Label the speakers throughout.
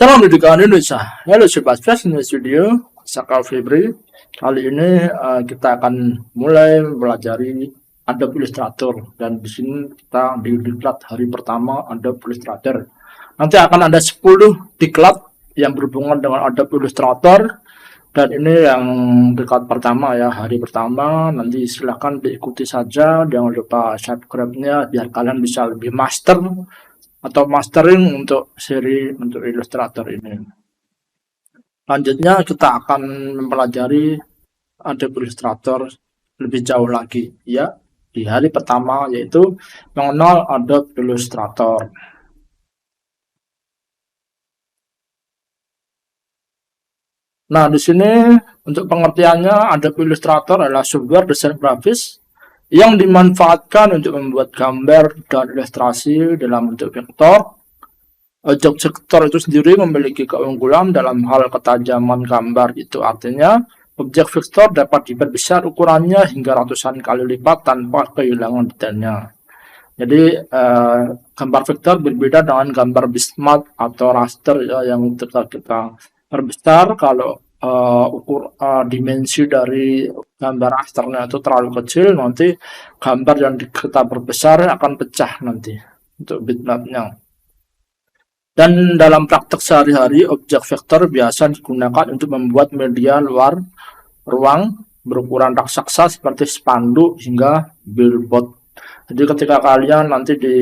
Speaker 1: Salam Pendidikan Indonesia. Halo Sobat Fresh ini studio Sakal Febri. Kali ini kita akan mulai mempelajari Adobe Illustrator, dan di sini kita di diklat hari pertama Adobe Illustrator. Nanti akan ada 10 diklat yang berhubungan dengan Adobe Illustrator, dan ini yang diklat pertama ya, hari pertama. Nanti silahkan diikuti saja, jangan lupa subscribe-nya biar kalian bisa lebih master atau mastering untuk seri untuk Illustrator ini. Selanjutnya kita akan mempelajari Adobe Illustrator lebih jauh lagi ya, di hari pertama, yaitu mengenal Adobe Illustrator. Nah, di sini untuk pengertiannya, Adobe Illustrator adalah software desain grafis yang dimanfaatkan untuk membuat gambar dan ilustrasi dalam bentuk vektor. Objek vektor itu sendiri memiliki keunggulan dalam hal ketajaman gambar. Itu artinya objek vektor dapat diperbesar ukurannya hingga ratusan kali lipat tanpa kehilangan detailnya. Jadi gambar vektor berbeda dengan gambar bitmap atau raster ya, yang kita perbesar kalau dimensi dari gambar rasternya itu terlalu kecil, nanti gambar yang kita perbesar akan pecah nanti untuk bitmapnya. Dan dalam praktek sehari-hari, objek vektor biasa digunakan untuk membuat media luar ruang berukuran raksasa seperti spanduk hingga billboard. Jadi ketika kalian nanti di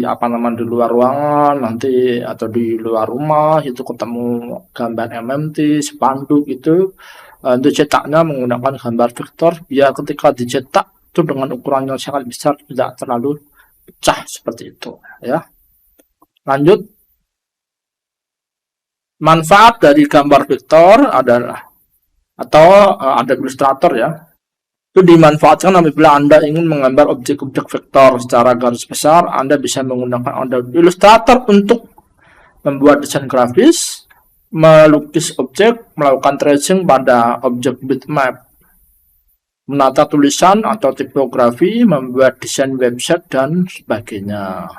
Speaker 1: di luar ruangan nanti atau di luar rumah itu ketemu gambar MMT, spanduk itu, untuk cetaknya menggunakan gambar vektor biar ketika dicetak itu dengan ukuran yang sangat besar tidak terlalu pecah seperti itu ya. Lanjut, manfaat dari gambar vektor adalah ada Illustrator ya. Itu dimanfaatkan apabila Anda ingin menggambar objek-objek vektor secara garis besar. Anda bisa menggunakan Adobe Illustrator untuk membuat desain grafis, melukis objek, melakukan tracing pada objek bitmap, menata tulisan atau tipografi, membuat desain website, dan sebagainya.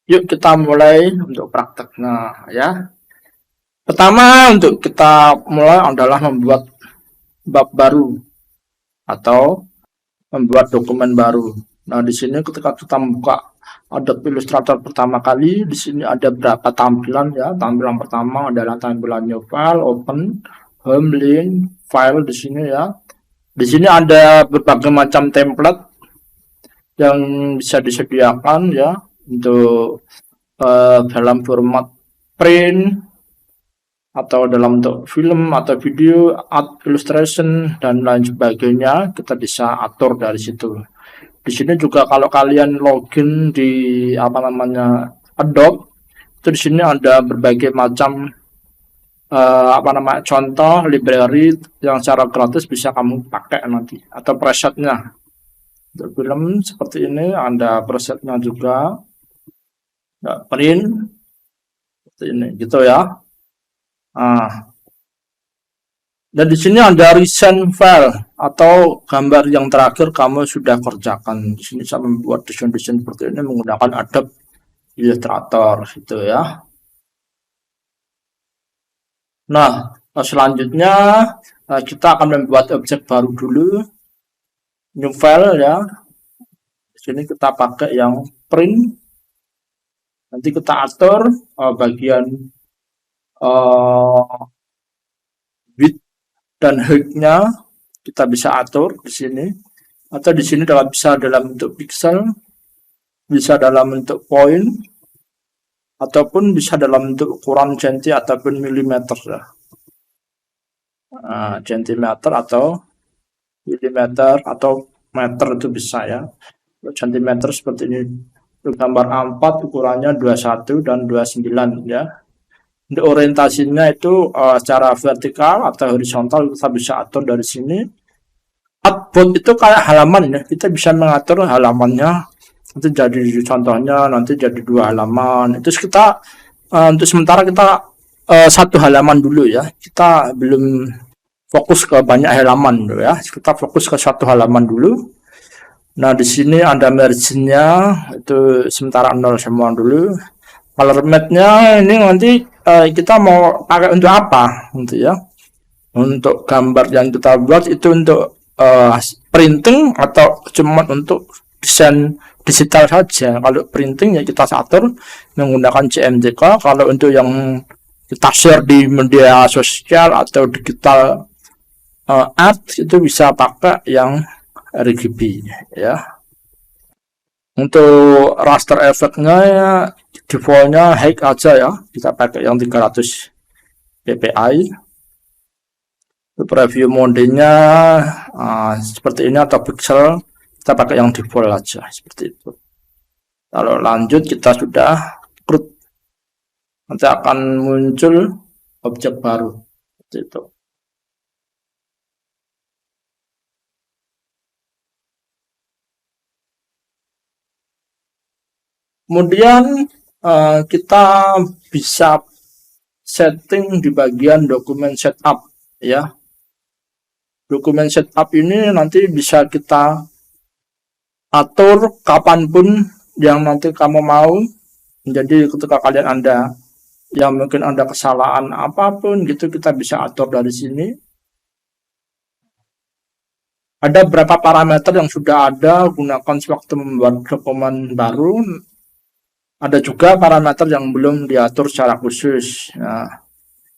Speaker 1: Yuk kita mulai untuk prakteknya ya. Pertama, untuk kita mulai adalah membuat bab baru atau membuat dokumen baru. Nah, di sini ketika kita membuka Adobe Illustrator pertama kali, di sini ada beberapa tampilan ya. Tampilan pertama adalah tampilan new file, open, home, link, file di sini ya. Di sini ada berbagai macam template yang bisa disediakan ya untuk dalam format print atau dalam bentuk film atau video, art, illustration, dan lain sebagainya. Kita bisa atur dari situ. Di sini juga kalau kalian login di Adobe, itu di sini ada berbagai macam contoh library yang secara gratis bisa kamu pakai nanti, atau presetnya. Untuk film seperti ini ada presetnya juga. Print seperti ini gitu ya. Dan di sini ada recent file atau gambar yang terakhir kamu sudah kerjakan. Di sini saya membuat desain-desain seperti ini menggunakan Adobe Illustrator gitu ya. Nah, selanjutnya kita akan membuat objek baru dulu, new file ya. Di sini kita pakai yang print. Nanti kita atur bagian width dan height-nya kita bisa atur di sini, atau di sini bisa dalam bentuk pixel, bisa dalam bentuk point, ataupun bisa dalam bentuk ukuran cm ataupun milimeter ya. Centimeter atau milimeter atau meter itu bisa ya. Centimeter seperti ini. Untuk gambar A4 ukurannya 21 dan 29 ya. Untuk orientasinya itu secara vertikal atau horizontal kita bisa atur dari sini. Artboard itu kayak halaman ya, kita bisa mengatur halamannya. Itu jadi contohnya nanti jadi 2 halaman. Itu kita untuk sementara kita 1 halaman dulu ya. Kita belum fokus ke banyak halaman dulu ya. Kita fokus ke 1 halaman dulu. Nah, di sini ada marginnya, itu sementara 0 semua dulu. Color matte-nya ini nanti kita mau pakai untuk apa gitu ya. Untuk gambar yang kita buat itu untuk printing atau cuma untuk desain digital saja. Kalau printing ya kita atur menggunakan CMYK. Kalau untuk yang kita share di media sosial atau digital art itu bisa pakai yang RGB ya. Untuk raster efeknya ya, defaultnya high aja ya, kita pakai yang 300 ppi. Preview modenya seperti ini atau pixel, kita pakai yang default aja seperti itu. Kalau lanjut kita sudah create, nanti akan muncul objek baru seperti itu. Kemudian kita bisa setting di bagian dokumen setup ya. Dokumen setup ini nanti bisa kita atur kapanpun yang nanti kamu mau. Jadi ketika kalian ada yang mungkin ada kesalahan apapun gitu, kita bisa atur dari sini. Ada beberapa parameter yang sudah ada, gunakan sewaktu membuat dokumen baru. Ada juga parameter yang belum diatur secara khusus. Nah,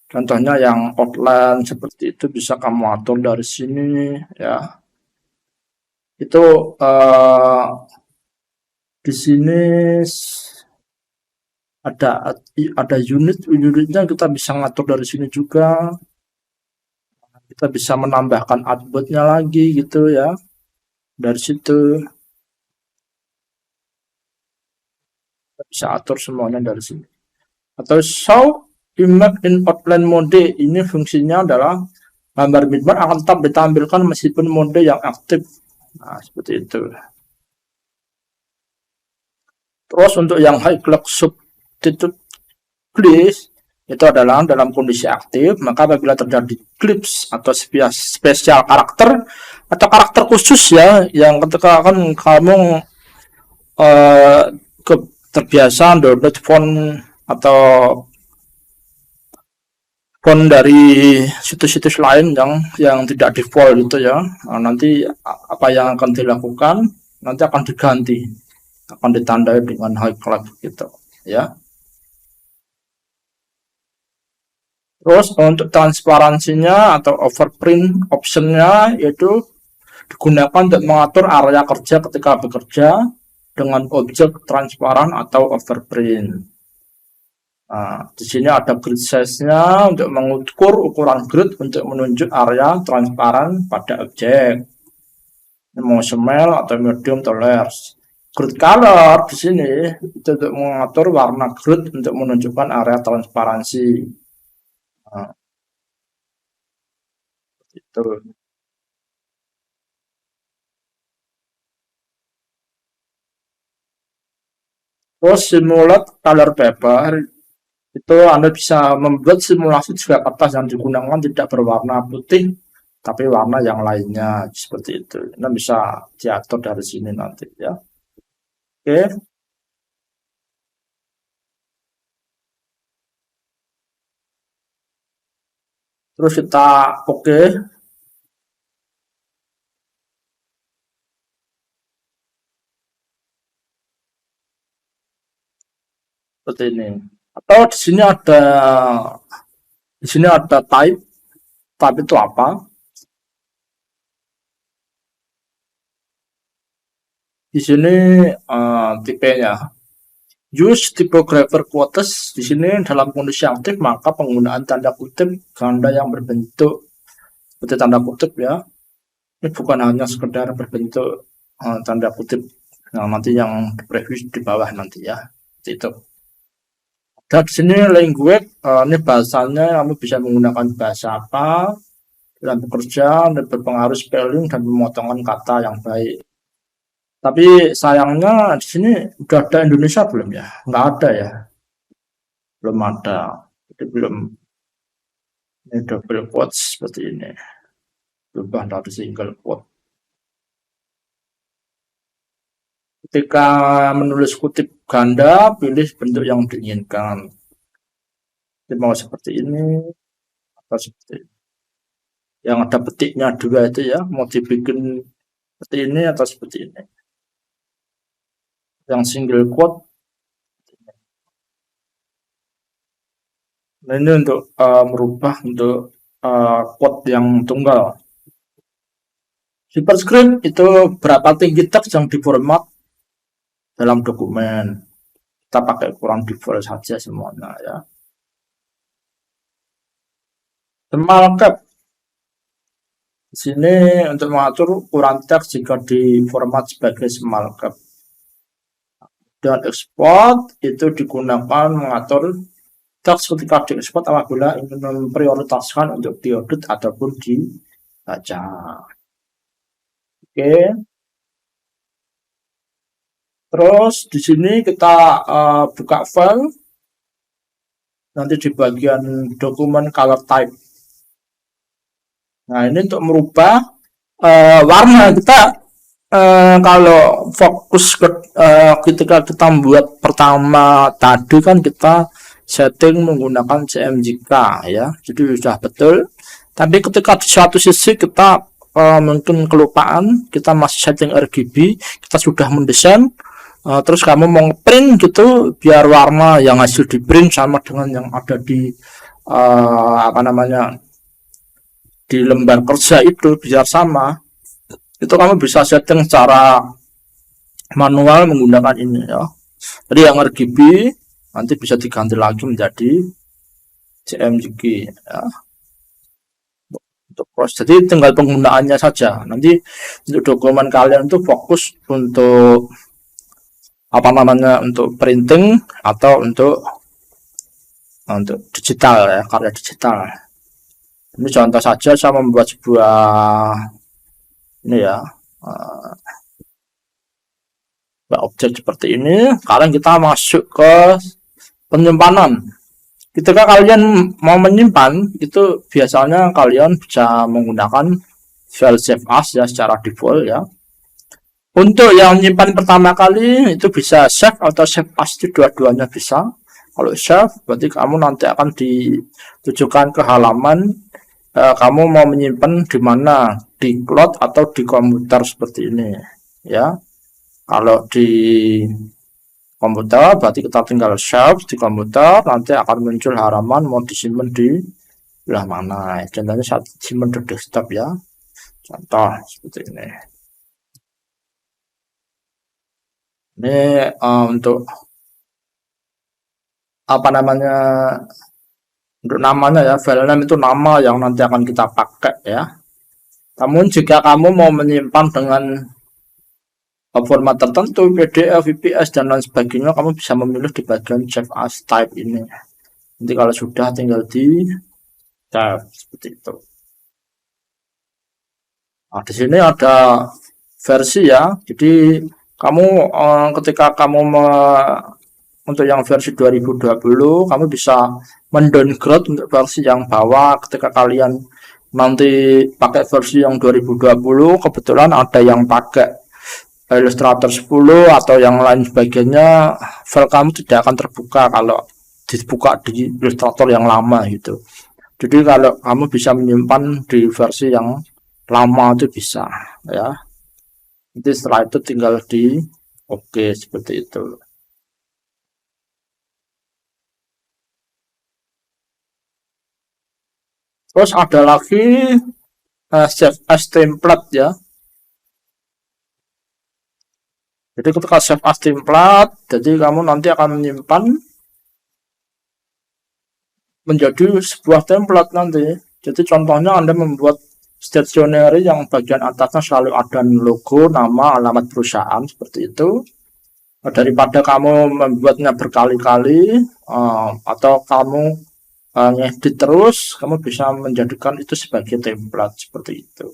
Speaker 1: contohnya yang outline seperti itu bisa kamu atur dari sini ya. Itu di sini ada unitnya kita bisa ngatur dari sini juga. Kita bisa menambahkan artboardnya lagi gitu ya. Dari situ kita bisa atur semuanya dari sini. Atau show image in outline mode, ini fungsinya adalah gambar midbar akan tetap ditampilkan meskipun mode yang aktif. Nah, seperti itu. Terus untuk yang high clock substitute please itu adalah dalam kondisi aktif, maka apabila terjadi clips atau spesial karakter atau karakter khusus ya, yang ketika kan kamu uh, terbiasa download font atau font dari situs-situs lain yang tidak default gitu ya. Nah, nanti apa yang akan dilakukan nanti akan diganti, akan ditandai dengan high clock gitu ya. Terus untuk transparansinya atau overprint optionnya itu digunakan untuk mengatur area kerja ketika bekerja dengan objek transparan atau overprint. Nah, di sini ada grid size-nya untuk mengukur ukuran grid untuk menunjuk area transparan pada objek. Mau small atau medium atau large. Grid color di sini itu untuk mengatur warna grid untuk menunjukkan area transparansi. Nah, itu. Terus simulate color paper itu Anda bisa membuat simulasi juga kertas yang digunakan tidak berwarna putih tapi warna yang lainnya seperti itu. Anda bisa diatur dari sini nanti ya. Oke. Terus kita oke. Seperti ini. Atau di sini ada type. Type itu apa? Di sini tipenya. Use typographer quotes di sini dalam kondisi aktif maka penggunaan tanda kutip ganda yang berbentuk seperti tanda kutip ya. Ini bukan hanya sekedar berbentuk tanda kutip. Nah, nanti yang preview di bawah nanti ya. Itu. Dan di sini language, ini bahasanya kamu bisa menggunakan bahasa apa dalam bekerja dan berpengaruh spelling dan pemotongan kata yang baik. Tapi sayangnya di sini udah ada Indonesia belum ya? Nggak ada ya, belum ada. Jadi belum, ini double quote seperti ini. Berubah dari single quote. Ketika menulis kutip ganda, pilih bentuk yang diinginkan. Jadi mau seperti ini atau seperti ini. Yang ada petiknya juga itu ya, mau dibikin seperti ini atau seperti ini. Yang single quote. Nah, ini untuk merubah untuk quote yang tunggal. Superscript itu berapa tinggi teks yang diformat dalam dokumen. Kita pakai ukuran default saja semuanya ya. Small cap. Di sini untuk mengatur ukuran teks jika diformat sebagai small cap. Dan export itu digunakan mengatur teks ketika diekspor apabila ingin memprioritaskan untuk diaudit ataupun dibaca. Oke. Terus di sini kita buka file. Nanti di bagian dokumen color type. Nah, ini untuk merubah warna kita. Kalau fokus ke ketika kita membuat pertama tadi kan kita setting menggunakan CMYK ya, jadi sudah betul. Tapi ketika di suatu sisi kita mungkin kelupaan, kita masih setting RGB, kita sudah mendesain, terus kamu mau print gitu biar warna yang hasil di print sama dengan yang ada di apa namanya di lembar kerja itu biar sama. Itu kamu bisa setting secara manual menggunakan ini ya. Jadi yang RGB nanti bisa diganti lagi menjadi CMYK ya. Untuk proses, jadi tinggal penggunaannya saja. Nanti untuk dokumen kalian itu fokus untuk apa namanya, untuk printing atau untuk digital ya, karya digital. Ini contoh saja saya membuat sebuah ini ya, objek seperti ini. Sekarang kita masuk ke penyimpanan. Ketika kalian mau menyimpan itu biasanya kalian bisa menggunakan file save as ya secara default ya. Untuk yang menyimpan pertama kali itu bisa save atau save as, itu dua-duanya bisa. Kalau save berarti kamu nanti akan ditujukan ke halaman kamu mau menyimpan di mana, di cloud atau di komputer seperti ini ya. Kalau di komputer berarti kita tinggal save di komputer, nanti akan muncul halaman mau disimpan di belah mana. Contohnya saat simpan di desktop ya, contoh seperti ini. Ini untuk apa namanya, untuk namanya ya, file name itu nama yang nanti akan kita pakai ya. Namun jika kamu mau menyimpan dengan format tertentu, PDF, VPS dan lain sebagainya, kamu bisa memilih di bagian save as type ini. Nanti kalau sudah tinggal di save seperti itu. Nah, di sini ada versi ya. Jadi kamu ketika kamu untuk yang versi 2020 kamu bisa mendowngrade untuk versi yang bawah. Ketika kalian nanti pakai versi yang 2020 kebetulan ada yang pakai Illustrator 10 atau yang lain sebagainya, file kamu tidak akan terbuka kalau dibuka di Illustrator yang lama gitu. Jadi kalau kamu bisa menyimpan di versi yang lama itu bisa ya. Nanti setelah itu tinggal di oke seperti itu. Terus ada lagi save as template ya. Jadi ketika save as template, jadi kamu nanti akan menyimpan menjadi sebuah template nanti. Jadi contohnya Anda membuat stationery yang bagian atasnya selalu ada logo, nama, alamat perusahaan seperti itu. Daripada kamu membuatnya berkali-kali atau kamu ngedit terus, kamu bisa menjadikan itu sebagai template seperti itu.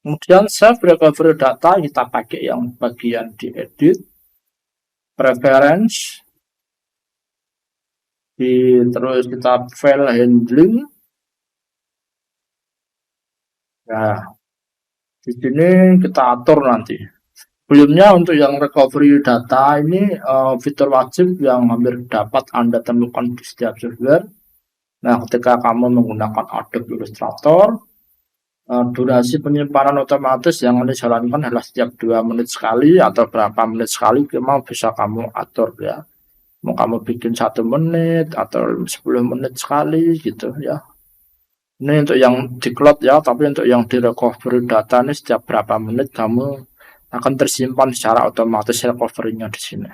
Speaker 1: Kemudian save recovery data, kita pakai yang bagian di edit, preference, terus kita file handling. Nah, di sini kita atur nanti Sebelumnya untuk yang recovery data ini fitur wajib yang hampir dapat Anda temukan di setiap software. Nah, ketika kamu menggunakan Adobe Illustrator, durasi penyimpanan otomatis yang dijalankan adalah setiap 2 menit sekali atau berapa menit sekali, memang bisa kamu atur ya. Mau kamu bikin 1 menit atau 10 menit sekali gitu ya. Ini untuk yang di cloud ya, tapi untuk yang di recovery data ini setiap berapa menit kamu akan tersimpan secara otomatis recovery-nya di sini.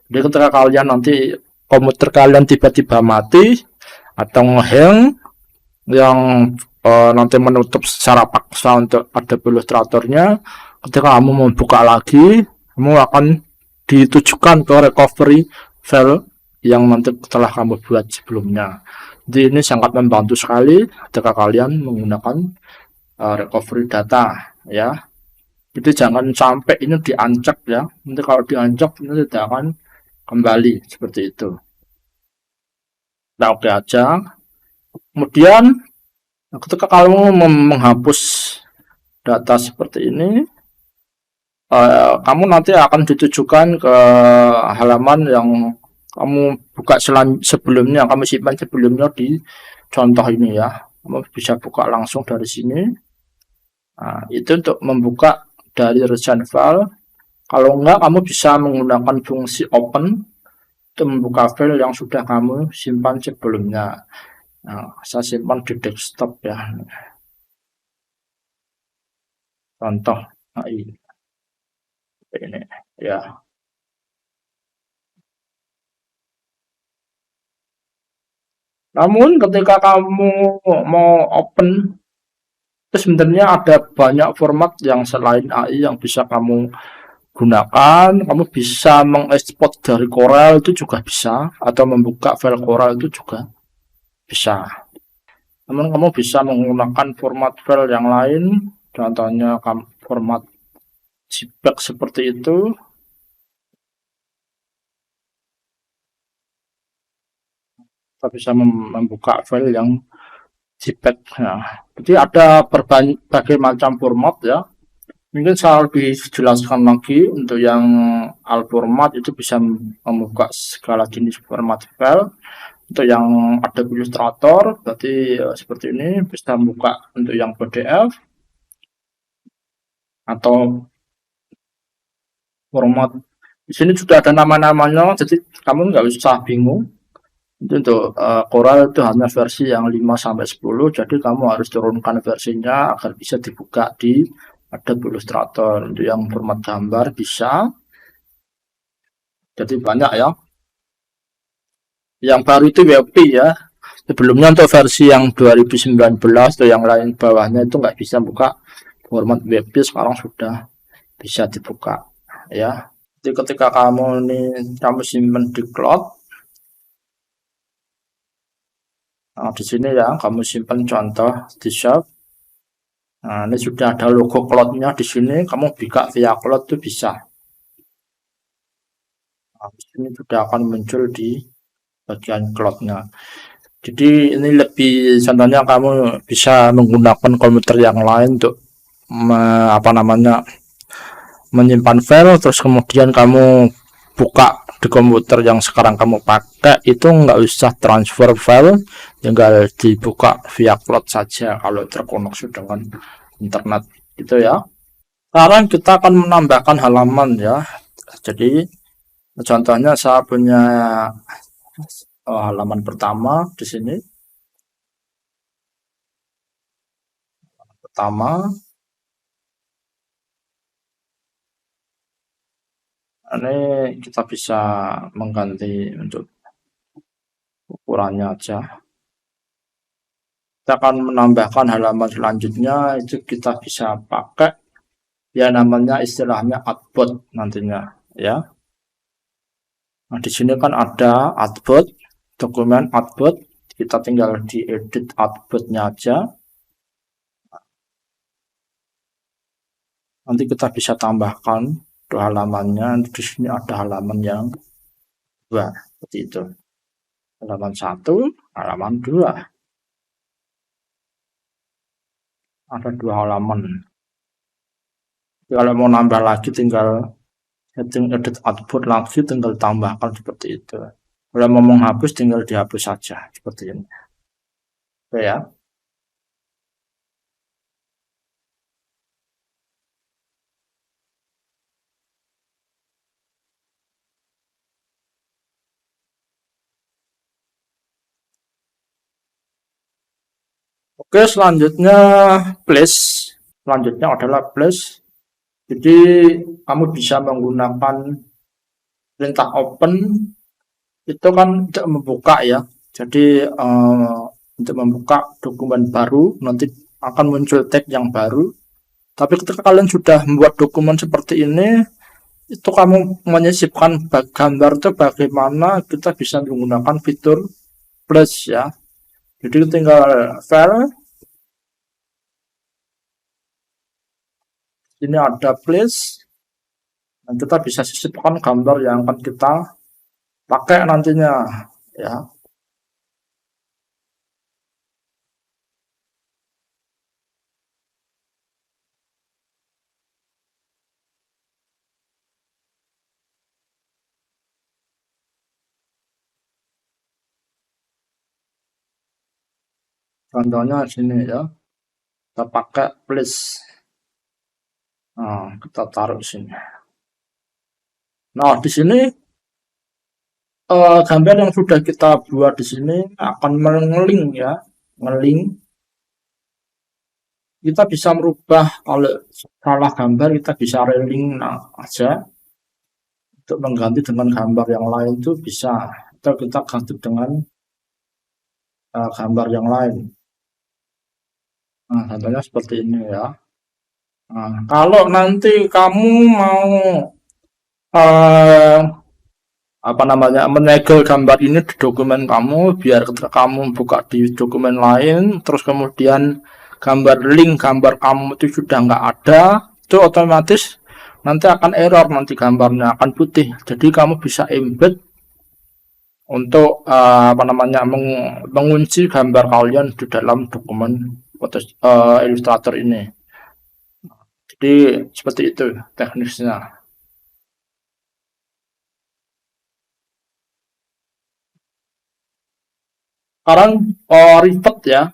Speaker 1: Jadi ketika kalian nanti komputer kalian tiba-tiba mati atau ngehang yang nanti menutup secara paksa untuk Adobe Illustrator-nya, ketika kamu membuka lagi, kamu akan ditujukan ke recovery file yang nanti telah kamu buat sebelumnya. Jadi ini sangat membantu sekali ketika kalian menggunakan recovery data ya. Itu jangan sampai ini diancak ya. Nanti kalau diancak ini tidak akan kembali seperti itu. Nah, oke aja. Kemudian ketika kamu menghapus data seperti ini, kamu nanti akan ditujukan ke halaman yang kamu buka sebelumnya, kamu simpan sebelumnya di contoh ini ya. Kamu bisa buka langsung dari sini. Nah, itu untuk membuka dari recent file. Kalau enggak, kamu bisa menggunakan fungsi open untuk membuka file yang sudah kamu simpan sebelumnya. Nah, saya simpan di desktop ya. Contoh ini ya. Namun ketika kamu mau open, itu sebenarnya ada banyak format yang selain AI yang bisa kamu gunakan. Kamu bisa mengekspor dari Corel itu juga bisa, atau membuka file Corel itu juga bisa. Namun kamu bisa menggunakan format file yang lain, contohnya format JPEG seperti itu. Kita bisa membuka file yang JPEG. Nah, jadi ada berbagai macam format ya. Mungkin saya lebih jelaskan lagi untuk yang alt format itu bisa membuka segala jenis format file. Untuk yang Adobe Illustrator berarti seperti ini, bisa membuka untuk yang PDF atau format. Di sini sudah ada nama-namanya, jadi kamu nggak usah bingung. Untuk Corel itu hanya versi yang 5-10, jadi kamu harus turunkan versinya agar bisa dibuka di Adobe Illustrator. Untuk yang format gambar bisa, jadi banyak ya. Yang baru itu WP ya. Sebelumnya untuk versi yang 2019 atau yang lain bawahnya itu nggak bisa buka format WP, sekarang sudah bisa dibuka ya. Jadi ketika kamu simpan di cloud, nah, di sini ya kamu simpan contoh di shop. Nah, ini sudah ada logo cloudnya di sini, kamu buka via cloud itu bisa. Nah, di sini sudah akan muncul di bagian cloudnya. Jadi ini lebih, contohnya kamu bisa menggunakan komputer yang lain untuk menyimpan file, terus kemudian kamu buka di komputer yang sekarang kamu pakai, itu nggak usah transfer file, tinggal dibuka via cloud saja kalau terkoneksi dengan internet gitu ya. Sekarang kita akan menambahkan halaman ya. Jadi contohnya saya punya halaman pertama di sini. Pertama, ini kita bisa mengganti untuk ukurannya aja. Kita akan menambahkan halaman selanjutnya, itu kita bisa pakai ya, namanya istilahnya artboard nantinya ya. Nah, di sini kan ada artboard, dokumen artboard, kita tinggal diedit artboardnya aja. Nanti kita bisa tambahkan ke halamannya. Di sini ada halaman yang 2 seperti itu. Halaman 1, halaman 2. Ada 2 halaman. Kalau mau nambah lagi tinggal setting edit output lagi, tinggal tambahkan seperti itu. Kalau mau menghapus tinggal dihapus saja seperti ini. Oke ya. Oke, selanjutnya place. Selanjutnya adalah place. Jadi kamu bisa menggunakan perintah open itu kan untuk membuka ya. Jadi untuk membuka dokumen baru nanti akan muncul tag yang baru. Tapi ketika kalian sudah membuat dokumen seperti ini, itu kamu menyisipkan gambar itu bagaimana kita bisa menggunakan fitur plus ya. Jadi tinggal file, ini ada place, dan kita bisa sisipkan gambar yang akan kita pakai nantinya ya. Contohnya sini ya, kita pakai place. Nah, kita taruh sini. Nah, di sini gambar yang sudah kita buat di sini akan mengeling ya, ngeling. Kita bisa merubah kalau salah gambar kita bisa reling aja untuk mengganti dengan gambar yang lain itu bisa, atau kita ganti dengan gambar yang lain. Nah, contohnya seperti ini ya. Nah, kalau nanti kamu mau uh, apa namanya menyegel gambar ini di dokumen kamu, biar ketika kamu buka di dokumen lain, terus kemudian gambar link gambar kamu itu sudah nggak ada, itu otomatis nanti akan error, nanti gambarnya akan putih. Jadi kamu bisa embed untuk apa namanya mengunci gambar kalian di dalam dokumen Illustrator ini. Jadi seperti itu teknisnya. Sekarang revert ya.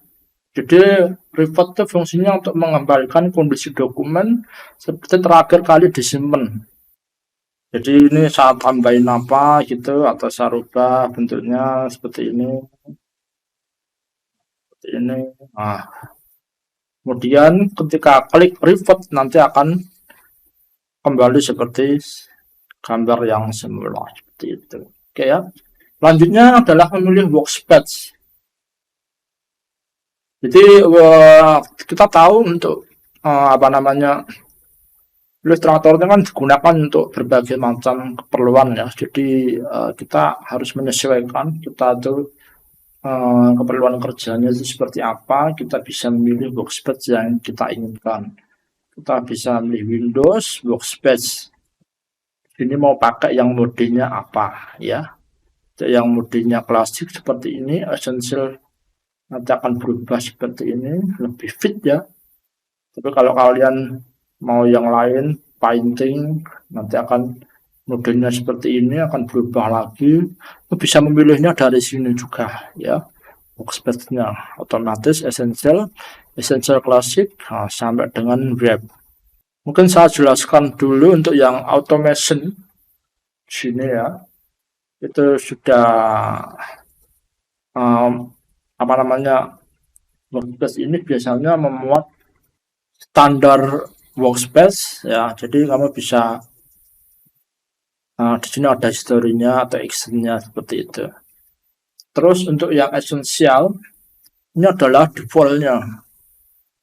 Speaker 1: Jadi revert itu fungsinya untuk mengembalikan kondisi dokumen seperti terakhir kali disimpan. Jadi ini saat tambahin apa gitu, atau saya rubah bentuknya seperti ini. Seperti ini. Nah, kemudian ketika klik revert nanti akan kembali seperti gambar yang semula seperti itu. Oke ya. Selanjutnya adalah memilih workspace. Jadi kita tahu untuk apa namanya Illustrator itu kan digunakan untuk berbagai macam keperluan ya. Jadi kita harus menyesuaikan kita tuh keperluan kerjanya itu seperti apa. Kita bisa memilih workspace yang kita inginkan. Kita bisa memilih Windows workspace. Ini mau pakai yang modenya apa ya? Yang modenya klasik seperti ini, essential nanti akan berubah seperti ini, lebih fit ya. Tapi kalau kalian mau yang lain, painting, nanti akan modenya seperti ini, akan berubah lagi. Bisa memilihnya dari sini juga ya. Workspace-nya otomatis essential, essential klasik, nah, sampai dengan web. Mungkin saya jelaskan dulu untuk yang automation sini ya. Itu sudah apa namanya workspace ini biasanya memuat standar workspace ya. Jadi kamu bisa di sini ada historinya atau actionnya seperti itu. Terus untuk yang esensial ini adalah defaultnya.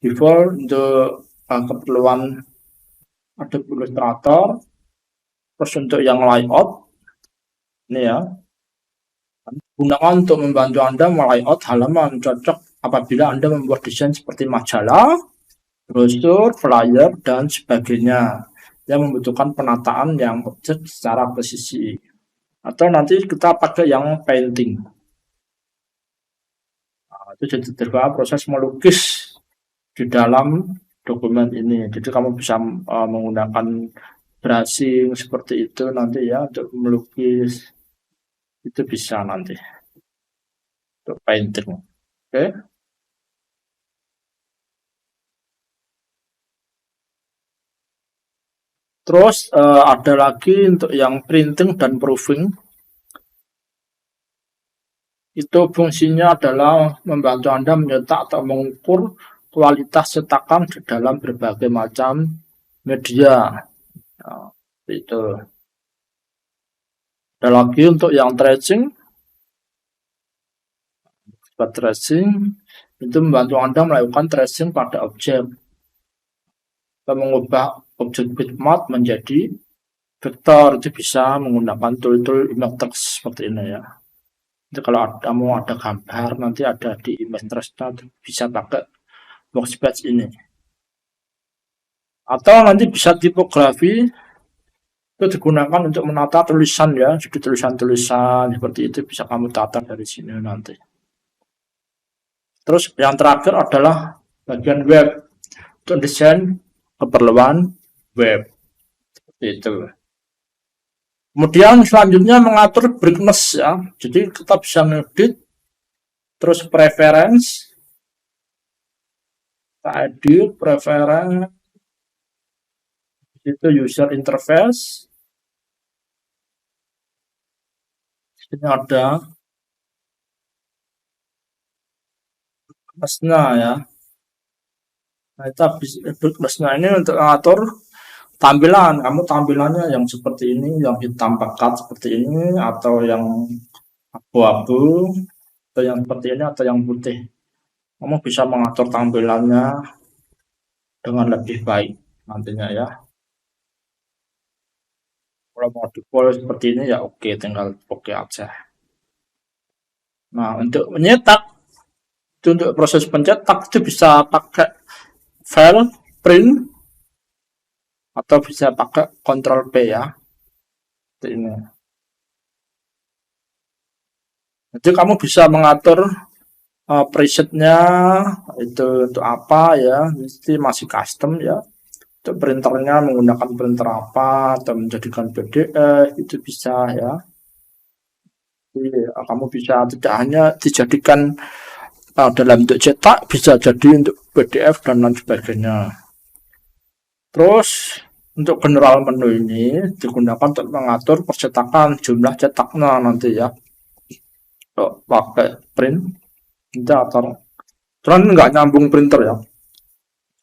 Speaker 1: Default untuk keperluan Adobe Illustrator. Terus untuk yang layout ini ya, gunakan untuk membantu Anda melayout halaman, cocok apabila Anda membuat desain seperti majalah, brosur, flyer, dan sebagainya yang membutuhkan penataan yang objek secara presisi. Atau nanti kita pakai yang painting. Nah, itu jadi terbawa proses melukis di dalam dokumen ini. Jadi kamu bisa menggunakan brushing seperti itu nanti ya untuk melukis, itu bisa nanti untuk painting. Oke. Terus ada lagi untuk yang printing dan proofing. Itu fungsinya adalah membantu Anda mencetak atau mengukur kualitas cetakan di dalam berbagai macam media. Nah, itu. Ada lagi untuk yang tracing. Tracing itu membantu Anda melakukan tracing pada objek. Kita mengubah objek bitmap menjadi vektor, itu bisa menggunakan tool image text seperti ini ya. Jadi kalau mau ada gambar nanti ada di image text, bisa pakai workspace ini. Atau nanti bisa tipografi, itu digunakan untuk menata tulisan ya. Jadi tulisan-tulisan seperti itu bisa kamu tata dari sini nanti. Terus yang terakhir adalah bagian web, untuk desain keperluan web. Seperti itu. Kemudian selanjutnya mengatur brightness ya. Jadi kita bisa ngedit, terus preference, kita edit preference, itu user interface. Ini ada brightness-nya ya. Nah, itu brightness-nya ini untuk mengatur tampilan. Kamu tampilannya yang seperti ini, yang hitam pekat seperti ini, atau yang abu-abu, atau yang seperti ini, atau yang putih. Kamu bisa mengatur tampilannya dengan lebih baik nantinya ya. Kalau mau default seperti ini ya oke, tinggal oke aja. Nah, untuk menyetak, untuk proses pencetak itu bisa pakai file, print, atau bisa pakai Ctrl P ya. Seperti ini. Jadi kamu bisa mengatur presetnya itu untuk apa ya, mesti masih custom ya. Untuk printernya menggunakan printer apa, atau menjadikan PDF itu bisa ya. Jadi, kamu bisa tidak hanya dijadikan dalam bentuk cetak, bisa jadi untuk PDF dan lain sebagainya. Terus untuk general menu ini digunakan untuk mengatur percetakan jumlah cetaknya nanti ya. Pakai print, kita atur. Cuman nggak nyambung printer ya.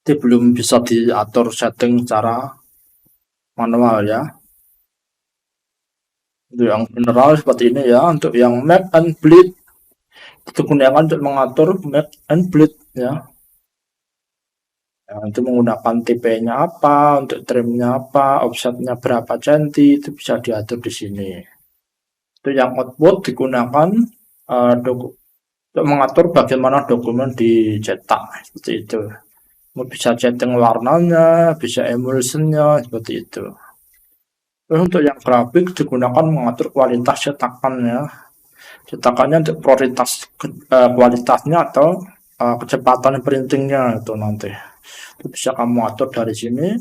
Speaker 1: Jadi belum bisa diatur setting secara manual ya. Untuk yang general seperti ini ya. Untuk yang map and bleed itu gunakan untuk mengatur map and bleed ya. Itu menggunakan TP-nya apa, untuk trimnya apa, offsetnya berapa centi, itu bisa diatur di sini. Itu yang output digunakan untuk mengatur bagaimana dokumen dicetak seperti itu. Bisa setting warnanya, bisa emulsionnya seperti itu. Terus untuk yang grafik digunakan mengatur kualitas cetakannya. Cetakannya untuk prioritas kualitasnya atau kecepatan printingnya itu nanti. Itu bisa kamu atur dari sini.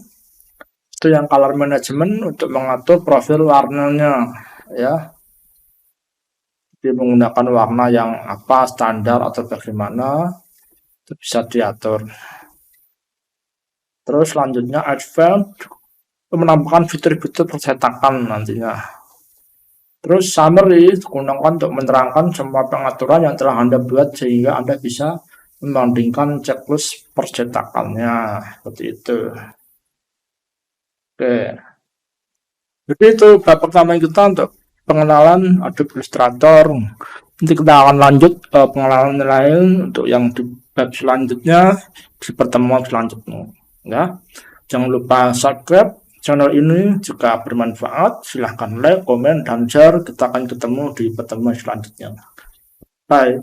Speaker 1: Itu yang color management untuk mengatur profil warnanya ya. Jadi menggunakan warna yang apa, standar atau bagaimana, itu bisa diatur. Terus selanjutnya advanced menampilkan fitur-fitur percetakan nantinya. Terus summary digunakan untuk menerangkan semua pengaturan yang telah Anda buat sehingga Anda bisa membandingkan checklist percetakannya seperti itu. Oke. Jadi itu bab pertama kita untuk pengenalan Adobe Illustrator. Nanti kita akan lanjut pengenalan lain untuk yang di bab selanjutnya di pertemuan selanjutnya. Ya, jangan lupa subscribe channel ini jika bermanfaat. Silahkan like, komen, dan share. Kita akan ketemu di pertemuan selanjutnya. Bye.